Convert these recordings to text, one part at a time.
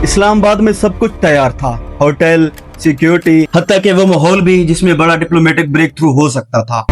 اسلام آباد میں سب کچھ تیار تھا، ہوٹل، سیکیورٹی، حتیٰ کہ وہ ماحول بھی جس میں بڑا ڈپلومیٹک بریک تھرو ہو سکتا تھا۔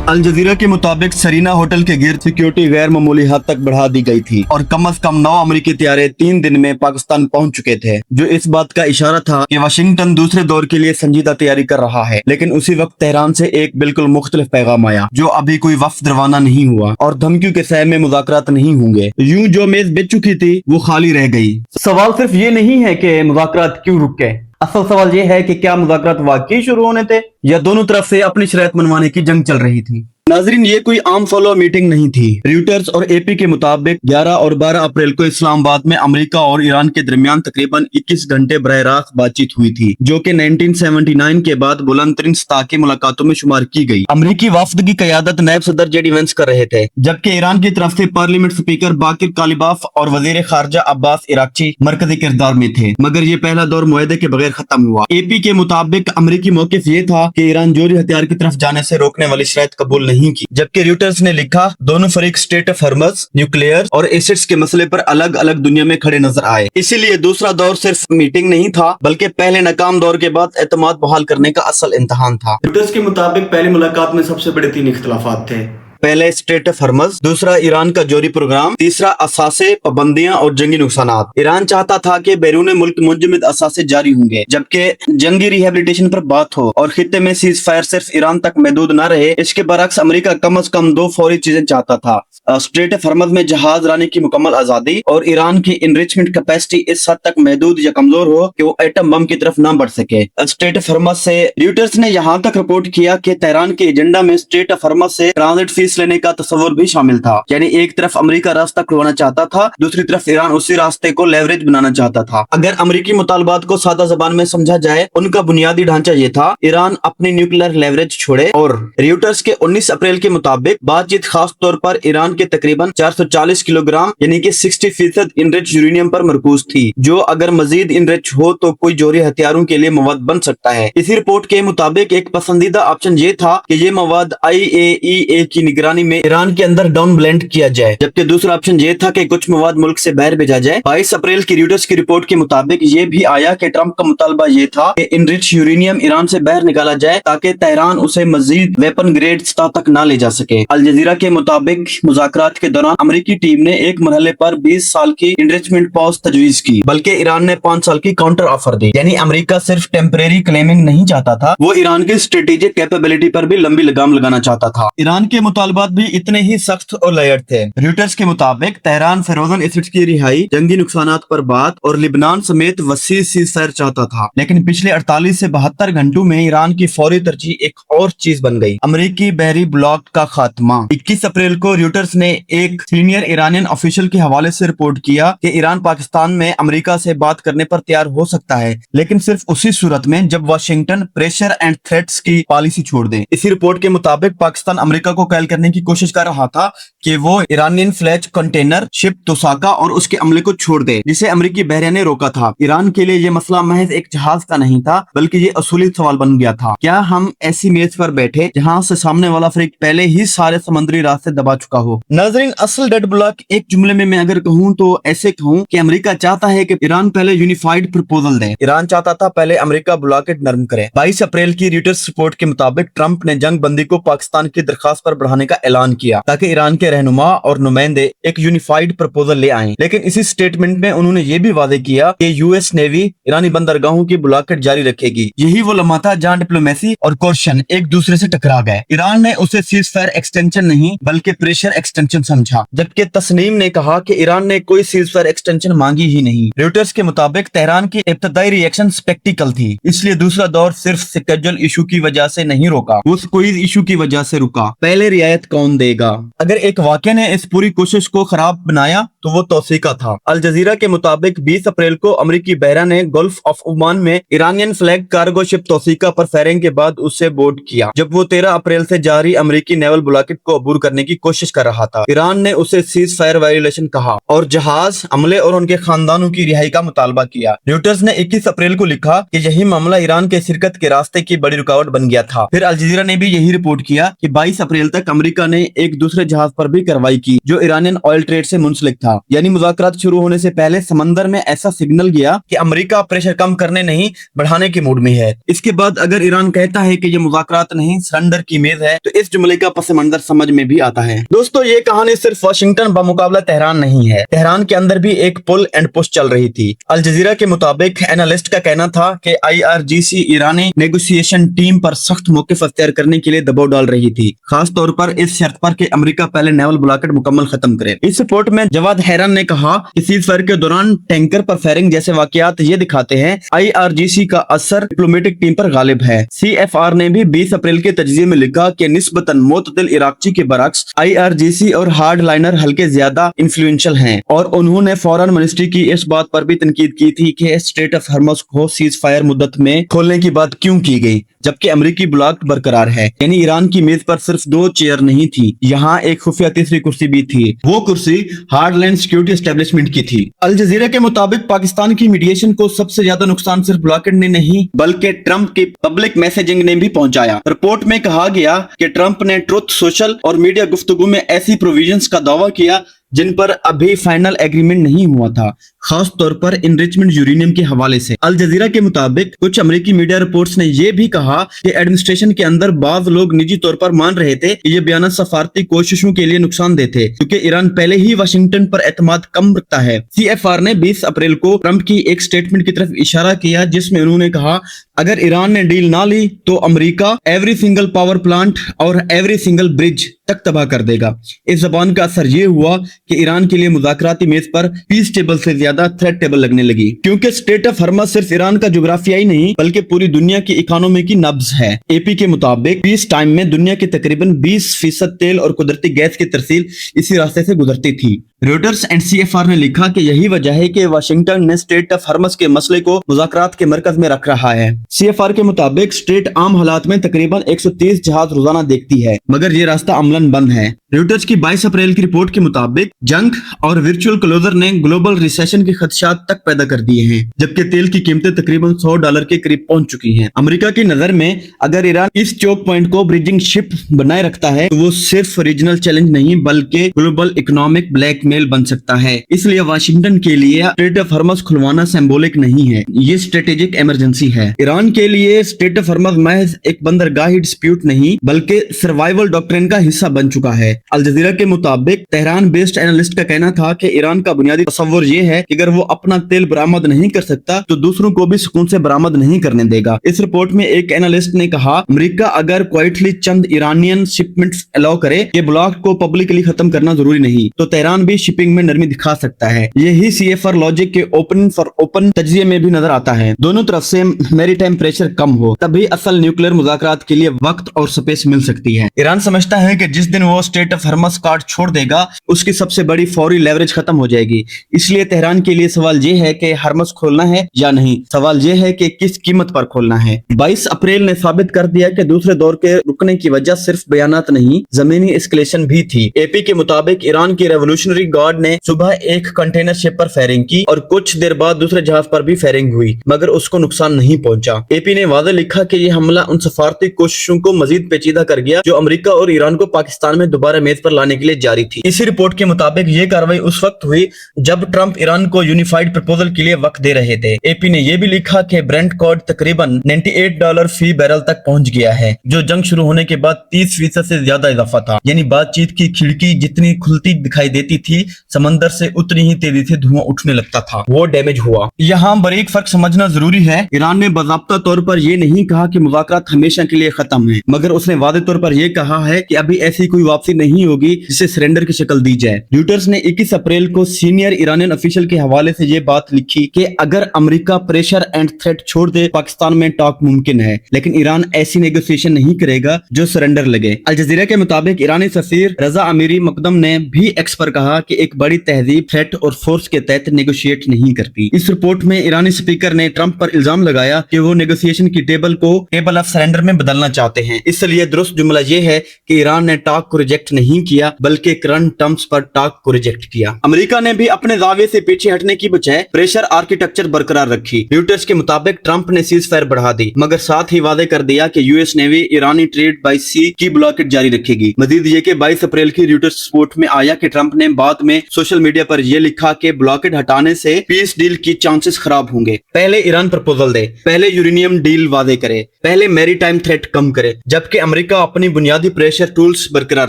الجزیرہ کے مطابق سرینا ہوٹل کے گرد سیکیورٹی غیر معمولی حد تک بڑھا دی گئی تھی اور کم از کم 9 امریکی طیارے 3 دن میں پاکستان پہنچ چکے تھے، جو اس بات کا اشارہ تھا کہ واشنگٹن دوسرے دور کے لیے سنجیدہ تیاری کر رہا ہے۔ لیکن اسی وقت تہران سے ایک بالکل مختلف پیغام آیا، جو ابھی کوئی وفد روانہ نہیں ہوا اور دھمکیوں کے سائے میں مذاکرات نہیں ہوں گے۔ یوں جو میز بچ چکی تھی وہ خالی رہ گئی۔ سوال صرف یہ نہیں ہے کہ مذاکرات کیوں رک گئے، اصل سوال یہ ہے کہ کیا مذاکرات واقعی شروع ہونے تھے یا دونوں طرف سے اپنی شرائط منوانے کی جنگ چل رہی تھی۔ ناظرین، یہ کوئی عام فالو میٹنگ نہیں تھی۔ ریوٹرز اور اے پی کے مطابق 11 اور 12 اپریل کو اسلام آباد میں امریکہ اور ایران کے درمیان تقریباً 21 گھنٹے براہ راست بات چیت ہوئی تھی، جو کہ 1979 کے بعد بلند ترین سطح کی ملاقاتوں میں شمار کی گئی۔ امریکی وفد کی قیادت نائب صدر جے ڈی وینس کر رہے تھے، جبکہ ایران کی طرف سے پارلیمنٹ سپیکر باقر کالیباف اور وزیر خارجہ عباس عراقچی مرکزی کردار میں تھے، مگر یہ پہلا دور معاہدے کے بغیر ختم ہوا۔ اے پی کے مطابق امریکی موقف یہ تھا کہ ایران جوہری ہتھیار کی طرف جانے سے روکنے والی شرائط قبول نہیں کی، جبکہ ریوٹرز نے لکھا دونوں فریق اسٹیٹ آف ہرمز، نیوکلیئر اور ایسڈز کے مسئلے پر الگ الگ دنیا میں کھڑے نظر آئے۔ اسی لیے دوسرا دور صرف میٹنگ نہیں تھا، بلکہ پہلے ناکام دور کے بعد اعتماد بحال کرنے کا اصل امتحان تھا۔ ریوٹرز کے مطابق پہلی ملاقات میں سب سے بڑے 3 اختلافات تھے۔ پہلے اسٹیٹ آف ہرمز، دوسرا ایران کا جوہری پروگرام، تیسرا اثاثے، پابندیاں اور جنگی نقصانات۔ ایران چاہتا تھا کہ بیرون ملک منجمد اثاثے جاری ہوں گے، جبکہ جنگی ریہیبلیٹیشن پر بات ہو اور خطے میں سیز فائر صرف ایران تک محدود نہ رہے۔ اس کے برعکس امریکہ کم از کم 2 فوری چیزیں چاہتا تھا: اسٹیٹ آف ہرمز میں جہاز رانی کی مکمل آزادی اور ایران کی انریچمنٹ کیپیسٹی اس حد تک محدود یا کمزور ہو کہ وہ ایٹم بم کی طرف نہ بڑھ سکے۔ اسٹیٹ آف ہرمز سے ریوٹرز نے یہاں تک رپورٹ کیا کہ تہران کے ایجنڈا میں اسٹیٹ آف ہرمز سے ٹرانزٹ فیس لینے کا تصور بھی شامل تھا، یعنی ایک طرف امریکہ راستہ کھلوانا چاہتا تھا، دوسری طرف ایران اسی راستے کو لیوریج بنانا چاہتا تھا۔ اگر امریکی مطالبات کو سادہ زبان میں سمجھا جائے، ان کا بنیادی ڈھانچہ یہ تھا: ایران اپنی نیوکلیئر لیوریج چھوڑے، اور ریوٹرز کے 19 اپریل کے مطابق بات چیت خاص طور پر ایران کے تقریباً 440 کلو گرام یعنی کہ 60% انرچ یورینیم پر مرکوز تھی، جو اگر مزید انرچ ہو تو کوئی جوہری ہتھیاروں کے لیے مواد بن سکتا ہے۔ اسی رپورٹ کے مطابق ایک پسندیدہ آپشن یہ تھا کہ یہ مواد IAEA کی نگرانی میں ایران کے اندر ڈاؤن بلینڈ کیا جائے، جبکہ دوسرا آپشن یہ تھا کہ کچھ مواد ملک سے باہر بھیجا جائے۔ 22 اپریل کی ریوٹرز کی رپورٹ کے مطابق یہ بھی آیا کہ ٹرمپ کا مطالبہ یہ تھا کہ انرچ یورینیم ایران سے باہر نکالا جائے تاکہ تہران اسے مزید ویپن گریڈ سطح تک نہ لے جا سکے۔ الجزیرہ کے مطابق مذاکرات کے دوران امریکی ٹیم نے ایک مرحلے پر 20 سال کی انریچمنٹ پاز تجویز کی، بلکہ ایران نے 5 سال کی کاؤنٹر آفر دی۔ یعنی امریکہ صرف ٹیمپریری کلیمنگ نہیں چاہتا تھا، وہ ایران کی اسٹریٹجک کیپیبلٹی پر بھی لمبی لگام لگانا چاہتا تھا۔ ایران کے مطالبات بھی اتنے ہی سخت اور لیئرڈ تھے۔ ریوٹرز کے مطابق تہران فروزن ایسڈز کی رہائی، جنگی نقصانات پر بات اور لبنان سمیت وسیع سیز فائر چاہتا تھا، لیکن پچھلے 48 سے 72 گھنٹوں میں ایران کی فوری ترجیح ایک اور چیز بن گئی: امریکی بحری بلاک کا خاتمہ۔ 21 اپریل کو ریوٹرز نے ایک سینئر ایرانین آفیشل کے حوالے سے رپورٹ کیا کہ ایران پاکستان میں امریکہ سے بات کرنے پر تیار ہو سکتا ہے، لیکن صرف اسی صورت میں جب واشنگٹن پریشر اینڈ تھریٹس کی پالیسی چھوڑ دے۔ اسی رپورٹ کے مطابق پاکستان امریکہ کو قائل کرنے کی کوشش کر رہا تھا کہ وہ ایرانین فلیج کنٹینر شپ توساکا اور اس کے عملے کو چھوڑ دے، جسے امریکی بحریہ نے روکا تھا۔ ایران کے لیے یہ مسئلہ محض ایک جہاز کا نہیں تھا، بلکہ یہ اصولی سوال بن گیا تھا: کیا ہم ایسی میز پر بیٹھے جہاں سے سامنے والا فریق پہلے ہی سارے سمندری راستے دبا چکا ہو؟ ناظرین، اصل ڈیڈ بلاک ایک جملے میں اگر کہوں تو ایسے کہوں کہ امریکہ چاہتا ہے کہ ایران پہلے یونیفائیڈ پرپوزل دے۔ ایران چاہتا تھا پہلے امریکہ بلاکٹ نرم کرے۔ 22 اپریل کی ریوٹرز رپورٹ کے مطابق ٹرمپ نے جنگ بندی کو پاکستان کی درخواست پر بڑھانے کا اعلان کیا تاکہ ایران کے رہنما اور نمائندے ایک یونیفائیڈ پرپوزل لے آئیں، لیکن اسی سٹیٹمنٹ میں انہوں نے یہ بھی واضح کیا کہ یو ایس نیوی ایرانی بندرگاہوں کی بلاکٹ جاری رکھے گی۔ یہی وہ لمحہ تھا جہاں ڈپلومیسی اور کوشن ایک دوسرے سے ٹکرا گئے۔ ایران نے اسے سیز فائر ایکسٹینشن نہیں بلکہ پریشر ایکسٹینشن سمجھا، جبکہ تسنیم نے کہا کہ ایران نے کوئی سیز فائر ایکسٹینشن مانگی ہی نہیں۔ ریوٹرز کے مطابق تہران کی ابتدائی ری ایکشن سپیکٹیکل تھی، اس لیے دوسرا دور صرف سکیجول ایشو کی وجہ سے نہیں روکا، وہ کوئز ایشو کی وجہ سے رکا۔ پہلے رعایت हिदायत कौन देगा। अगर एक वाक़या ने इस पूरी कोशिश को खराब बनाया तो वो तौसीका था। अल जजीरा के मुताबिक 20 अप्रैल को अमरीकी बहरा ने गल्फ ऑफ ओमान में ईरानियन फ्लैग कार्गो शिप तौसीका पर फायरिंग के बाद उससे बोर्ड किया जब वो 13 अप्रैल से जारी अमरीकी नेवल ब्लॉकेट को अबूर करने की कोशिश कर रहा था। ईरान ने उसे सीज फायर वायोलेशन कहा और जहाज, अमले और उनके खानदानों की रिहाई का मुतालबा किया। रॉयटर्स ने 21 अप्रैल को लिखा कि यही मामला ईरान के शिरकत के रास्ते की बड़ी रुकावट बन गया था। फिर अल जजीरा ने भी यही रिपोर्ट किया कि 22 अप्रैल तक अमेरिका ने एक दूसरे जहाज पर भी कार्रवाई की जो ईरानियन ऑयल ट्रेड से मुंसलिक था। यानी मुज़ाकरात शुरू होने से पहले समंदर में ऐसा सिग्नल गया कि अमेरिका प्रेशर कम करने नहीं बढ़ाने के मूड में है। इसके बाद अगर ईरान कहता है कि ये मुज़ाकरात नहीं सरेंडर की मेज है तो इस जुमले का पस मंजर समझ में भी आता है। दोस्तों, ये कहानी सिर्फ वाशिंगटन बमुकाबला तेहरान नहीं है। तेहरान के अंदर भी एक पुल एंड पुश चल रही थी। अल जजीरा के मुताबिक एनालिस्ट का कहना था कि IRGC ईरानी नेगोशिएशन टीम पर सख्त मौक़िफ़ अख्तियार करने के लिए दबाव डाल रही थी, खास तौर पर इस शर्त पर कि अमेरिका पहले नेवल ब्लॉकेट मुकम्मल खत्म करे। इस रिपोर्ट में जवाद हैरान ने कहा कि सीज फायर के दौरान टैंकर पर फायरिंग जैसे वाकयात ये दिखाते हैं IRGC का असर डिप्लोमेटिक टीम पर गालिब है। CFR ने भी 20 अप्रैल के तजज़िये में लिखा कि निस्बतन मोतदिल इराक़ची के बरक्स IRGC और हार्ड लाइनर हल्के ज्यादा इन्फ्लुएंशियल हैं और उन्होंने फॉरेन मिनिस्ट्री की इस बात पर भी तनकीद की थी कि स्ट्रेट ऑफ हॉर्मुज़ को सीज फायर मुद्दत में खोलने की बात क्यों की गई जबकि अमेरिकी ब्लॉक बरकरार है। यानी ईरान की मेज पर सिर्फ 2 चेयर नहीं थी, यहाँ एक खुफिया तीसरी कुर्सी भी थी। वो कुर्सी हार्डलैंड सिक्योरिटी एस्टेब्लिशमेंट की थी। अल जजीरा के मुताबिक पाकिस्तान की मीडिएशन को सबसे ज्यादा नुकसान सिर्फ ब्लॉकेट ने नहीं बल्कि ट्रंप की पब्लिक मैसेजिंग ने भी पहुंचाया। रिपोर्ट में कहा गया कि ट्रंप ने ट्रुथ सोशल और मीडिया गुफ्तगू में ऐसी प्रोविजंस का दावा किया जिन पर अभी फाइनल एग्रीमेंट नहीं हुआ था, खास तौर पर इनरिचमेंट यूरेनियम के हवाले से। अल जजीरा के मुताबिक कुछ अमेरिकी मीडिया रिपोर्ट्स ने यह भी कहा कि एडमिनिस्ट्रेशन के अंदर बाज लोग निजी तौर पर मान रहे थे कि ये बयान सफारती कोशिशों के लिए नुकसानदेह थे क्योंकि ईरान पहले ही वाशिंगटन पर एतमाद कम रखता है। CFR ने 20 अप्रैल को ट्रंप की एक स्टेटमेंट की तरफ इशारा किया जिसमें उन्होंने कहा अगर ईरान ने डील ना ली तो America every single power plant और एवरी सिंगल ब्रिज तक तबाह कर देगा। इस जबान का असर ये हुआ कि ईरान के लिए मुज़ाकराती मेज पर पीस टेबल से ज्यादा थ्रेट टेबल लगने लगी क्योंकि स्ट्रेट ऑफ हॉर्मुज़ सिर्फ ईरान का जोग्राफियाई नहीं बल्कि पूरी दुनिया की इकोनॉमी की नब्ज है। AP के मुताबिक पीस टाइम में दुनिया की तकरीबन 20% तेल और कुदरती गैस की तरसील इसी रास्ते से गुजरती थी। रॉयटर्स एंड CFR ने लिखा कि यही वजह है कि वाशिंगटन ने स्ट्रेट ऑफ हॉर्मुज़ के मसले को मुज़ाकरात के मरकज में रख रहा है। CFR के मुताबिक स्ट्रेट आम हालात में तकरीबन 130 जहाज रोजाना देखती है मगर ये रास्ता अमलन बंद है। रॉयटर्स की 22 अप्रैल की रिपोर्ट के मुताबिक जंग और वर्चुअल क्लोजर ने ग्लोबल रिसेशन के खदशात तक पैदा कर दिए हैं जबकि तेल की कीमतें तकरीबन $100 के करीब पहुंच चुकी हैं। अमेरिका की नजर में अगर ईरान इस चोक पॉइंट को ब्रिजिंग शिप बनाए रखता है तो वो सिर्फ रीजनल चैलेंज नहीं बल्कि ग्लोबल इकोनॉमिक ब्लैकमेल बन सकता है। इसलिए वाशिंगटन के लिए स्ट्रेट ऑफ हॉर्मुज़ खुलवाना सिंबॉलिक नहीं है, ये स्ट्रेटेजिक इमरजेंसी है। ईरान के लिए स्ट्रेट ऑफ हॉर्मुज़ महज एक बंदरगाही डिस्प्यूट नहीं बल्कि सर्वाइवल डॉक्ट्रिन का हिस्सा बन चुका है। अल जजीरा के मुताबिक तेहरान बेस्ड एनालिस्ट का कहना था कि ईरान का बुनियादी तसव्वुर ये है कि अगर वो अपना तेल बरामद नहीं कर सकता तो दूसरों को भी सुकून से बरामद नहीं करने देगा। इस रिपोर्ट में एक एनालिस्ट ने कहा अमेरिका अगर क्वाइटली चंद ईरानियन शिपमेंट्स अलाउ करे कि ब्लॉक को पब्लिकली खत्म करना जरूरी नहीं तो तेहरान भी शिपिंग में नरमी दिखा सकता है। यही CFR लॉजिक के ओपन फॉर ओपन तज्जिये में भी नजर आता है। दोनों तरफ से मैरीटाइम प्रेशर कम हो तभी असल न्यूक्लियर मुज़ाकरात के लिए वक्त और स्पेस मिल सकती है। ईरान समझता है कि जिस दिन वो स्ट्रेट ऑफ हॉर्मुज़ कार्ड छोड़ देगा उसकी सबसे बड़ी फौरी लेवरेज खत्म हो जाएगी। इसलिए तेहरान के लिए सवाल ये है कि हॉर्मुज़ खोलना है या नहीं, सवाल ये है कि किस कीमत पर खोलना है। 22 अप्रैल ने साबित कर दिया कि दूसरे दौर के रुकने की वजह सिर्फ बयानात नहीं जमीनी एस्केलेशन भी थी। AP के मुताबिक ईरान की रेवोल्यूशनरी गार्ड ने सुबह एक कंटेनर शिप पर फायरिंग की और कुछ देर बाद दूसरे जहाज पर भी फायरिंग हुई मगर उसको नुकसान नहीं पहुंचा। AP ने वाज़ेह लिखा कि यह हमला उन सफारती कोशिशों को मजीद पेचीदा कर गया जो अमेरिका और ईरान को पाकिस्तान में दोबारा मेज पर लाने के लिए जारी थी। इसी रिपोर्ट के मुताबिक ये कार्रवाई उस वक्त हुई जब ट्रंप ईरान को यूनिफाइड प्रपोजल के लिए वक्त दे रहे थे। AP ने यह भी लिखा कि ब्रेंट कॉर्ड तकरीबन $98 फी बैरल तक पहुंच गया है जो जंग शुरू होने के बाद 30% से ज्यादा इजाफा था। यानी बातचीत की खिड़की जितनी खुलती दिखाई देती थी थी, समंदर से उतनी ही तेजी से धुआं उठने लगता था। वो डैमेज हुआ। यहाँ बारीक फर्क समझना जरूरी है। ईरान ने बाज़ाब्ता तौर पर यह नहीं कहा कि मुज़ाकरात हमेशा के लिए खत्म है, मगर उसने वादे तौर पर यह कहा है कि अभी ऐसी कोई वापसी नहीं होगी जिसे सरेंडर की शक्ल दी जाए। रॉयटर्स ने 21 अप्रैल को सीनियर ईरानियन ऑफिशियल के हवाले से ये बात लिखी कि अगर अमेरिका प्रेशर एंड थ्रेट छोड़ दे, पाकिस्तान में टॉक मुमकिन है, लेकिन ईरान ऐसी नेगोशिएशन नहीं करेगा जो सरेंडर लगे। अल जज़ीरा के मुताबिक ईरानी सफीर रजा अमीरी मकदम ने भी एक्स पर कहा कि एक बड़ी तहजीब थ्रेट और फोर्स के तहत नेगोशिएट नहीं करती। इस रिपोर्ट में ईरानी स्पीकर ने ट्रंप पर इल्जाम लगाया कि वो नेगोशिएशन की टेबल को टेबल ऑफ सरेंडर में बदलना चाहते हैं। इसलिए दुरुस्त जुमला ये है कि ईरान ने टॉक को रिजेक्ट नहीं किया, बल्कि करंट टर्म्स पर टॉक को रिजेक्ट किया। अमेरिका ने भी अपने दावे से पीछे हटने की बजाय प्रेशर आर्किटेक्चर बरकरार रखी। रॉयटर्स के मुताबिक ट्रंप ने सीज फायर बढ़ा दी, मगर साथ ही वादे कर दिया कि यूएस नेवी ईरानी ट्रेड बाय सी की ब्लॉकेट जारी रखेगी। मजीद ये कि 22 अप्रैल की रॉयटर्स रिपोर्ट में आया कि ट्रंप ने बाद में सोशल मीडिया पर यह लिखा कि ब्लॉकेट हटाने से पीस डील की चांसेस खराब होंगे। पहले ईरान प्रपोजल दे, पहले यूरेनियम डील वादे करे, पहले मैरीटाइम थ्रेट कम करे, जबकि अमेरिका अपनी बुनियादी प्रेशर टूल्स बरकरार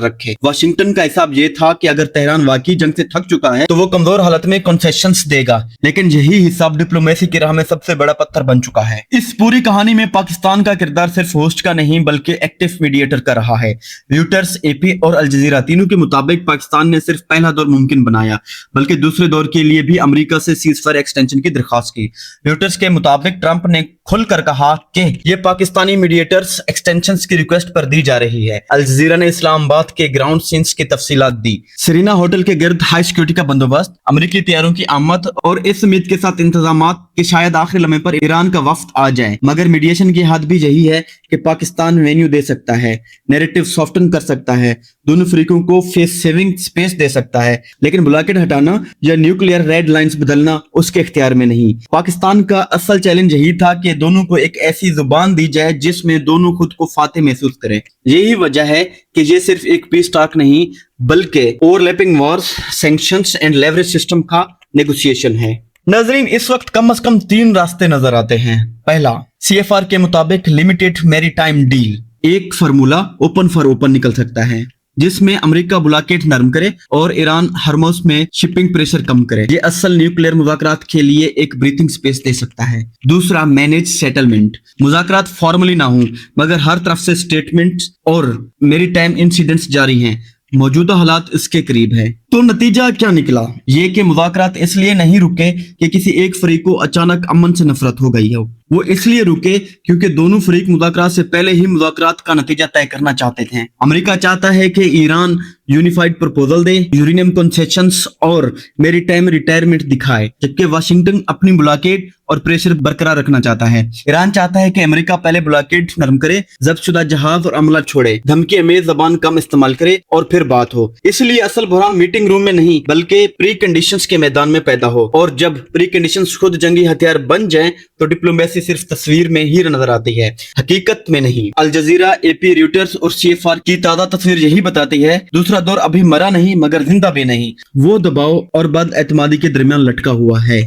रखे। वाशिंगटन का हिसाब ये था कि अगर तेहरान वाकई जंग से थक चुका है तो वो कमजोर हालत में कंसेशंस देगा, लेकिन यही हिसाब डिप्लोमेसी की राह में सबसे बड़ा पत्थर बन चुका है। इस पूरी कहानी में पाकिस्तान का किरदार सिर्फ होस्ट का नहीं बल्कि एक्टिव मीडिएटर का रहा है। रॉयटर्स, एपी और अल जज़ीरा तीनों के मुताबिक पाकिस्तान ने सिर्फ पहला दौर मुमकिन बनाया, बल्कि दूसरे दौर के लिए भी अमेरिका से सीज फायर एक्सटेंशन की दरखास्त की। रॉयटर्स के मुताबिक ट्रंप ने खुलकर कहा कि ये पाकिस्तानी मीडिएटर्स एक्सटेंशंस की रिक्वेस्ट पर दी जा रही है। अल जज़ीरा ने इस्लामाबाद के ग्राउंड सीन्स की तफसीलात दी। सेरीना होटल के गिर्द हाई सिक्योरिटी का बंदोबस्त, अमेरिकी तैयारों की आमद और इस उम्मीद के साथ इंतजामात कि शायद आखिरी लम्हे पर ईरान का वफ्द आ जाए। मगर मीडिएशन की हद भी यही है कि पाकिस्तान वेन्यू दे सकता है, नैरेटिव सॉफ्टन कर सकता है, दोनों फरीकों को फेस सेविंग स्पेस दे सकता है, लेकिन ब्लॉकेट हटाना या न्यूक्लियर रेड लाइंस बदलना उसके इख्तियार में नहीं। पाकिस्तान का असल चैलेंज यही था कि दोनों को एक ऐसी जुबान दी जाए जिसमें दोनों खुद को फाते महसूस करें। यही वजह है कि ये सिर्फ एक पीस टॉक नहीं बल्कि overlapping Wars, sanctions and leverage system का नेगोशिएशन है। नाजरीन, इस वक्त कम से कम 3 रास्ते नजर आते हैं। पहला, सीएफआर के मुताबिक लिमिटेड मैरीटाइम डील, एक फार्मूला ओपन फॉर ओपन निकल सकता है जिसमें अमेरिका ब्लॉकेट नरम करे और ईरान हरमुज में शिपिंग प्रेशर कम करे। ये असल न्यूक्लियर मुज़ाकरात के लिए एक ब्रीथिंग स्पेस दे सकता है। दूसरा, मैनेज सेटलमेंट, मुज़ाकरात फॉर्मली ना हो मगर हर तरफ से स्टेटमेंट्स और मैरीटाइम इंसिडेंट्स जारी हैं, मौजूदा हालात इसके करीब है। तो नतीजा क्या निकला? ये कि मुज़ाकरात इसलिए नहीं रुके कि किसी एक फरीक को अचानक अमन से नफरत हो गई हो, वो इसलिए रुके क्योंकि दोनों फरीक मुज़ाकरात से पहले ही मुज़ाकरात का नतीजा तय करना चाहते थे। अमेरिका चाहता है कि ईरान यूनिफाइड प्रपोजल दे, यूरेनियम कंसेशंस और मैरीटाइम रिटायरमेंट दिखाए, जबकि वाशिंगटन अपनी ब्लॉकेट और प्रेशर बरकरार रखना चाहता है। ईरान चाहता है कि अमेरिका पहले ब्लॉकेट नरम करे, जब्तशुदा जहाज और अमला छोड़े, धमकी अमेज जबान कम इस्तेमाल करे और फिर बात हो। इसलिए असल बुरहान मीटिंग रूम में नहीं बल्कि प्री कंडीशंस के मैदान में पैदा हो, और जब प्री कंडीशंस खुद जंगी हथियार बन जाएं तो डिप्लोमेसी सिर्फ तस्वीर में ही नजर आती है, हकीकत में नहीं। अल जज़ीरा, एपी, रॉयटर्स और सीएफआर की ताज़ा तस्वीर यही बताती है, दूसरा दौर अभी मरा नहीं मगर जिंदा भी नहीं, वो दबाव और बदएतमादी के दरमियान लटका हुआ है।